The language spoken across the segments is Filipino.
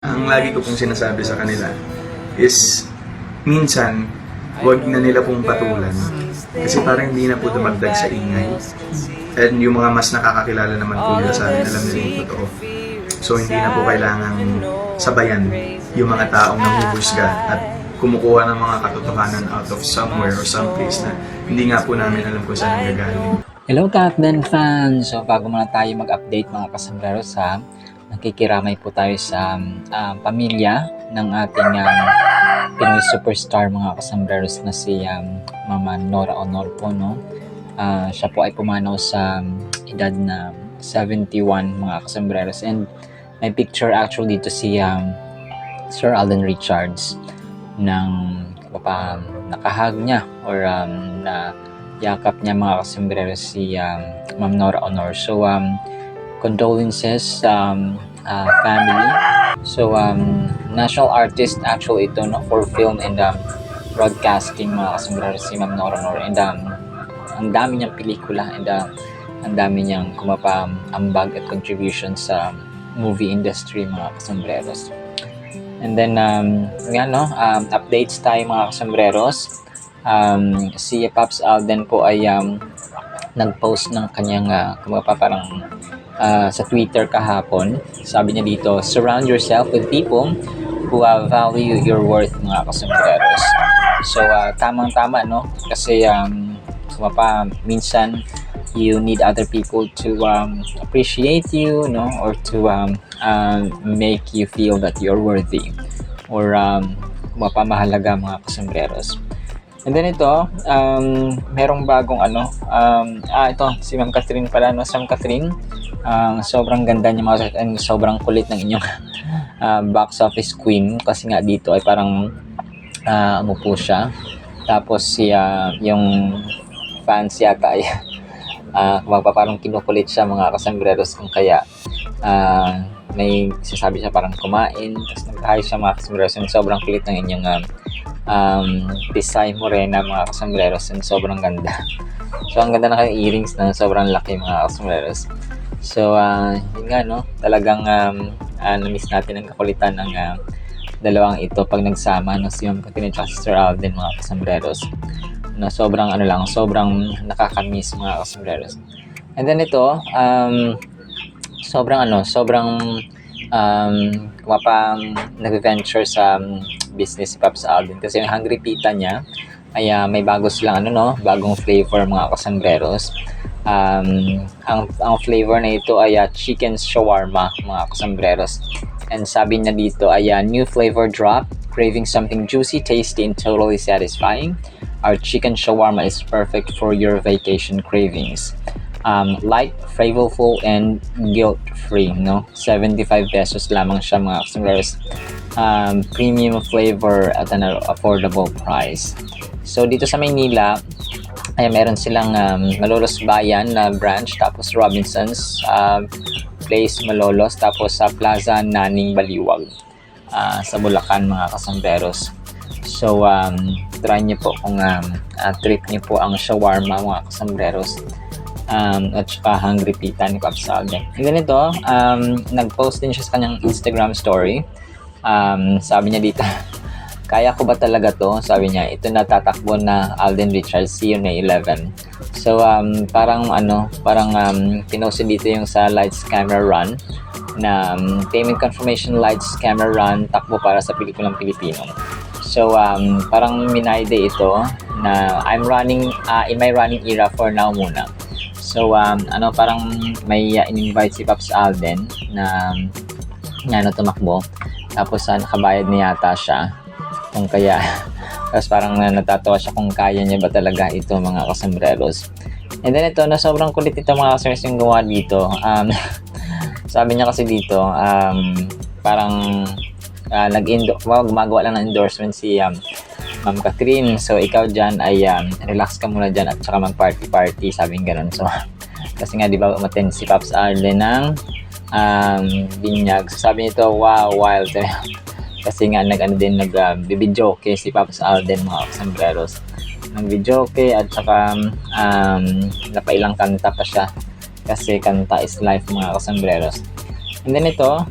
Ang lagi ko pong sinasabi sa kanila is minsan wag na nila pong patulan kasi parang hindi na po dumagdag sa ingay. And yung mga mas nakakakilala naman po nila sa akin, alam nila yung totoo. So hindi na po kailangang sabayan yung mga taong nanguhusga at kumukuha ng mga katotohanan out of somewhere or someplace na hindi nga po namin alam kung saan nanggagaling. Hello Captain fans! So bago muna tayo mag-update mga kasambreros ha, nakikiramay po tayo sa pamilya ng ating Pinoy superstar mga kasambreros na si Mama Nora Honor po, no? Siya po ay pumanaw sa edad na 71 mga kasambreros, and may picture actually dito si Sir Alden Richards ng nakahag niya or na yakap niya mga kasambreros si Ma'am Nora Honor. So condolences family. So national artist actually ito, no, for film and broadcasting mga kasambreros si Ma'am Nora Honor, and ang dami niyang pelikula and ang dami niyang kumapaambag at contribution sa movie industry mga kasambreros. And then updates tayo mga kasambreros. Si Pops Alden po ay nag-post ng kanyang sa Twitter kahapon. Sabi niya dito, surround yourself with people who value your worth mga kasambreros. So tamang-tama, no, kasi minsan you need other people to appreciate you, no, or to make you feel that you're worthy or mahalaga mga kasambreros. And then ito, merong bagong ito si Ma'am Catherine pala, no? Si Ma'am Catherine, sobrang ganda niya mga, and sobrang kulit ng inyong box office queen, kasi nga dito ay parang umupo siya, tapos yung fans yata ay parang kinukulit siya mga kasambreros, kung kaya may sasabi siya parang kumain, tapos nag-hi siya mga kasambreros, and sobrang kulit ng inyong Pisay Morena mga kasambreros, and sobrang ganda. So ang ganda na kayong earrings na sobrang laki mga kasambreros. So yun nga, no, talagang na-miss natin ang kakulitan ng dalawang ito pag nagsama, no, si Ma'am Catherine at si Sir Alden mga kasambreros. No, sobrang sobrang nakakamiss mga kasambreros. And then ito, sobrang nag-venture sa business si Pops Alden, kasi yung Hungry Pita niya ay may bago silang bagong flavor mga kasambreros. Ang flavor na ito ay chicken shawarma mga kasambreros, and sabi niya dito ay new flavor drop, craving something juicy, tasty, and totally satisfying. Our chicken shawarma is perfect for your vacation cravings. Light, flavorful, and guilt-free, no? 75 pesos lamang siya mga kasambreros. Premium flavor at an affordable price. So dito sa Maynila ay meron silang Malolos Bayan na branch, tapos Robinsons Place Malolos, tapos sa Plaza Naning Baliwag sa Bulacan mga kasambreros. So try niyo po kung trip niyo po ang shawarma mga kasambreros, at saka Hungry Pita ni Pops Alden. And then ito, nag-post din siya sa kanyang Instagram story. Sabi niya dito, kaya ko ba talaga to? Sabi niya, ito natatakbo na Alden Richards, see you na 11. So parang pinost dito yung sa lights camera run na payment confirmation lights camera run, takbo para sa pelikulang Pilipino. So parang minayde ito na I'm running in my running era for now muna. So parang may in-invite si Pops Alden na tumakbo, tapos nakabayad niya yata siya, kung kaya tapos parang natatawa siya kung kaya niya ba talaga ito mga kasambreros. And then ito, na sobrang kulit ito mga kasambreros yung gawa dito. Sabi niya kasi dito parang gumagawa lang ng endorsement si Ma'am Catherine. So ikaw dyan ay relax ka muna dyan at saka mag-party, sabing ganun. So kasi nga di ba umattend si Pops Alden ng binyag. So sabi nito, wow, wild. Kasi nga nag-videoke si Pops Alden mga kasambreros. Nag-videoke at saka napailang kanta pa siya, kasi kanta is life mga kasambreros. And then ito,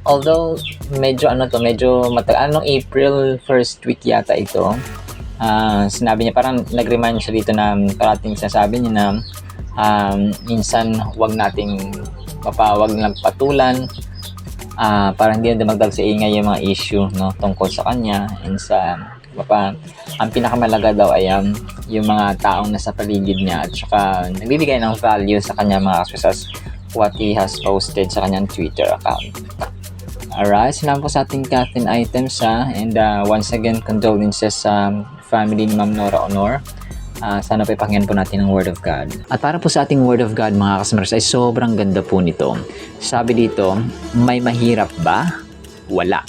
although medyo medyo matagal, anong April first week yata ito. Sinabi niya, parang nag-remind siya dito na parating sinasabi niya na minsan wag nating wag lang patulan para hindi na dumagdag sa ingay yung mga issue, no, tungkol sa kanya and sa ang pinakamalaga daw ay yung mga taong nasa paligid niya at saka nagbibigay ng value sa kanya mga kasosas what he has posted sa kanyang Twitter account. Alright, salamat po sa ating Catherine items and once again condolences sa family ni Ma'am Nora Honor. Sana po ipakinggan po natin ang Word of God. At para po sa ating Word of God mga kasamaras ay sobrang ganda po nito. Sabi dito, may mahirap ba? Wala.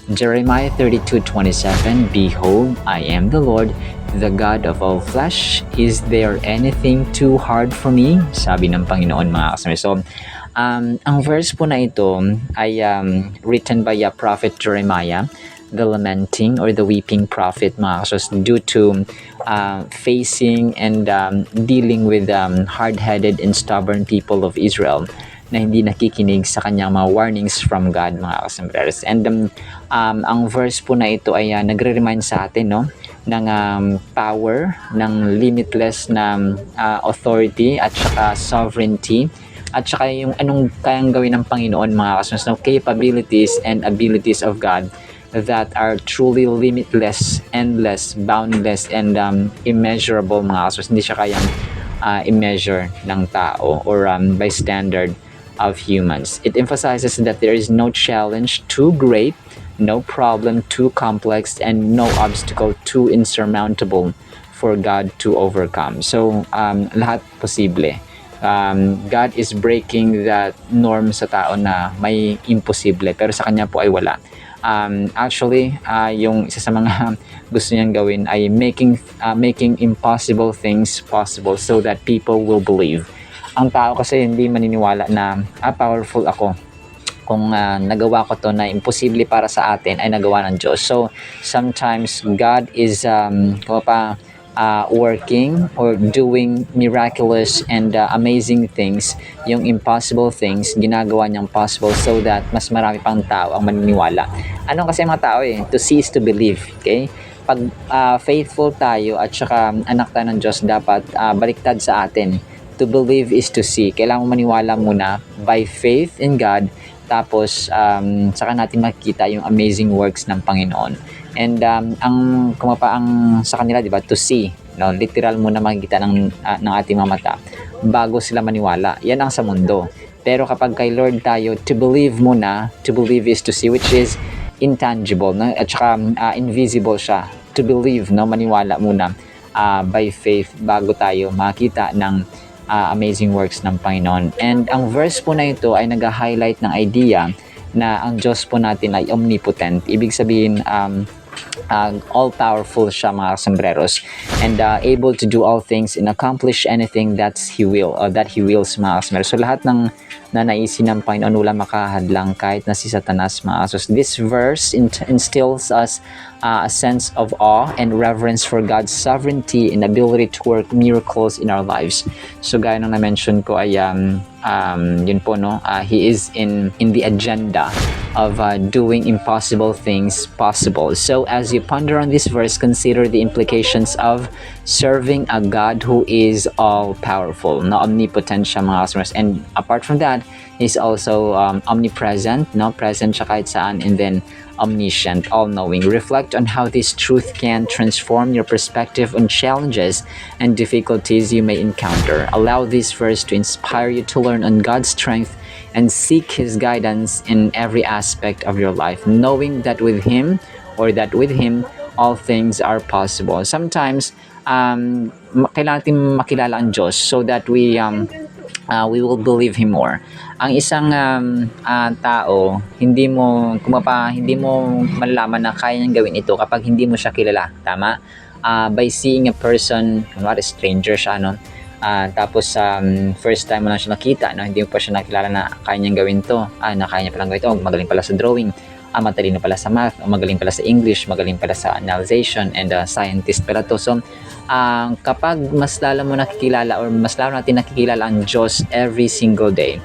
Jeremiah 32:27, Behold, I am the Lord, the God of all flesh. Is there anything too hard for me? Sabi ng Panginoon mga kasamaras. So, ang verse po na ito ay written by Prophet Jeremiah, the lamenting or the weeping prophet mga kasos, due to facing and dealing with hard-headed and stubborn people of Israel na hindi nakikinig sa kanyang mga warnings from God mga kasambrers. And ang verse po na ito ay nagre-remind sa atin, no, ng power, ng limitless na authority at saka sovereignty at saka yung anong kayang gawin ng Panginoon mga kasambrers, no, capabilities and abilities of God that are truly limitless, endless, boundless, and immeasurable mga kasambrers. Hindi siya kayang i-measure ng tao or by standard of humans. It emphasizes that there is no challenge too great, no problem too complex, and no obstacle too insurmountable for God to overcome. So, lahat posible. God is breaking that norm sa tao na may imposible, pero sa kanya po ay wala. Actually, yung isa sa mga gusto niyang gawin ay making impossible things possible so that people will believe. Ang tao kasi hindi maniniwala na powerful ako. Kung nagawa ko to na imposible para sa atin ay nagawa ng Diyos. So, sometimes God is working or doing miraculous and amazing things. Yung impossible things, ginagawa niyang possible so that mas marami pang tao ang maniniwala. Ano kasi mga tao to see is to believe. Okay? Pag faithful tayo at saka anak tayo ng Diyos, dapat baliktad sa atin. To believe is to see. Kailangan maniwala muna by faith in God, tapos saka natin makikita yung amazing works ng Panginoon. And ang sa kanila, di ba, to see, no, literal muna makikita ng ating mga mata bago sila maniwala. Yan ang sa mundo. Pero kapag kay Lord tayo, to believe muna, to believe is to see, which is intangible, no? At saka invisible siya. To believe, no, maniwala muna by faith bago tayo makita ng amazing works ng Panginoon. And ang verse po na ito ay nag-highlight ng idea na ang Diyos po natin ay omnipotent. Ibig sabihin, all-powerful siya mga sombreros, and able to do all things and accomplish anything that He wills mga sombreros. So lahat ng nanaisin ng Panginoon wala makahadlang kahit na si Satanas mga kasos. This verse instills us a sense of awe and reverence for God's sovereignty and ability to work miracles in our lives. So gaya ng na-mention ko ay yun po, no, He is in the agenda of doing impossible things possible. So as you ponder on this verse, consider the implications of serving a God who is all-powerful, na omnipotent siya mga customers. And apart from that, He's also omnipresent, no, present siya kahit saan, and then omniscient, all-knowing. Reflect on how this truth can transform your perspective on challenges and difficulties you may encounter. Allow this verse to inspire you to learn on God's strength and seek His guidance in every aspect of your life, knowing that with Him, all things are possible. Sometimes, kailangan natin makilala ang Diyos so that we will believe Him more. Ang isang tao, hindi mo malalaman na kaya niyang gawin ito kapag hindi mo siya kilala. Tama? By seeing a person, kunwari stranger siya, no? Tapos first time mo lang siya nakita, no? Hindi mo pa siya nakilala na kaya niyang gawin to. Na kaya niya palang gawin ito. Magaling pala sa drawing. Matalino pala sa math. Magaling pala sa English. Magaling pala sa analyzation. And scientist pala to. So, kapag mas lalo mo nakikilala or mas lalo natin nakikilala ang Diyos every single day,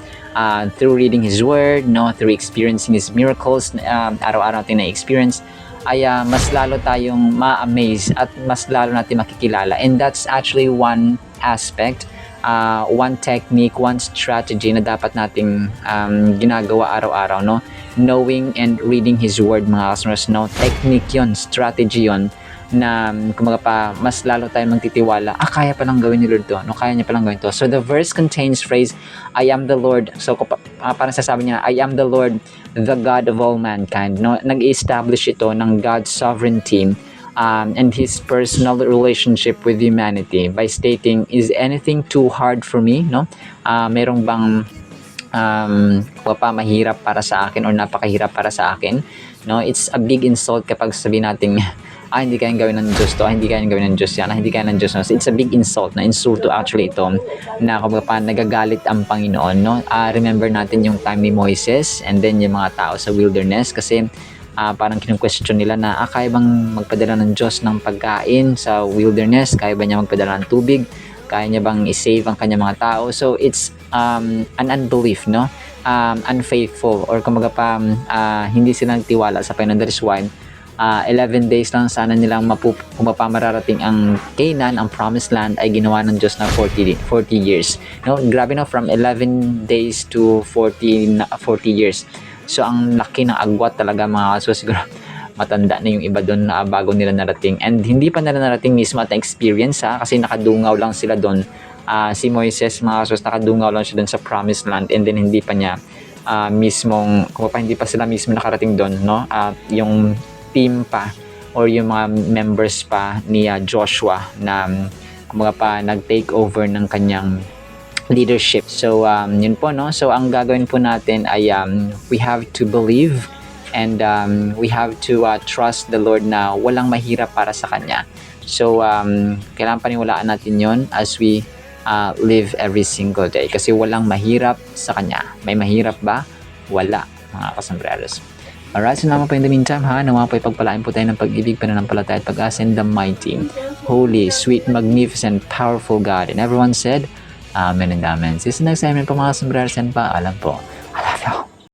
through reading His Word, no, through experiencing His miracles, araw-araw natin na-experience, ay mas lalo tayong ma-amaze at mas lalo natin makikilala. And that's actually one aspect, one technique, one strategy na dapat nating ginagawa araw-araw, no? Knowing and reading His Word, mga customers, no? Technique yon, strategy yon, na kumaga pa mas lalo tayong magtitiwala, kaya palang gawin ni Lord to, no, kaya niya palang gawin to. So the verse contains phrase, I am the Lord. So parang sasabi niya, I am the Lord, the God of all mankind, no. Nag-establish ito ng God's sovereignty and His personal relationship with humanity by stating, is anything too hard for me, no? Merong bang mahirap para sa akin or napakahirap para sa akin, no? It's a big insult kapag sabihin natin, hindi kayang gawin ng Diyos to, hindi kayang gawin ng Diyos yan, hindi kayang ng Diyos. No? So it's a big insult, na insulto actually ito, na kapag nagagalit ang Panginoon, no? Remember natin yung time ni Moises and then yung mga tao sa wilderness, kasi parang kinu-question nila na kaya bang magpadala ng Diyos ng pagkain sa wilderness, kaya ba niya magpadala ng tubig, kaya niya bang i-save ang kanyang mga tao. So it's an unbelief, no? Unfaithful, or kumaga pa hindi sila nagtiwala sa Panginoon. That is why 11 days lang sana nilang mararating ang Canaan, ang promised land, ay ginawa ng Diyos na 40 years. No, grabe, no, from 11 days to 40 years. So ang laki ng agwat talaga, mga kaso. Siguro matanda na yung iba doon na bago nila narating, and hindi pa nila narating mismo at experience, kasi nakadungaw lang sila doon. Si Moises, mga kaso, nakadungaw lang siya doon sa promised land, and then hindi pa niya hindi pa sila mismo nakarating doon, no? Yung team pa or yung mga members pa ni Joshua na nag-take over ng kanyang leadership. So yun po, no? So ang gagawin po natin ay we have to believe and we have to trust the Lord na walang mahirap para sa Kanya. So kailangan paniwalaan natin yon as we live every single day, kasi walang mahirap sa Kanya. May mahirap ba? Wala, mga kasambreros. Alright, so naman po in the meantime, nawa po ipagpalain po tayo ng pag-ibig, pananampalataya at pag-asa in the mighty, holy, sweet, magnificent, powerful God. And everyone said, Amen and Amen. See you next time po, mga sombreros, and paalam po.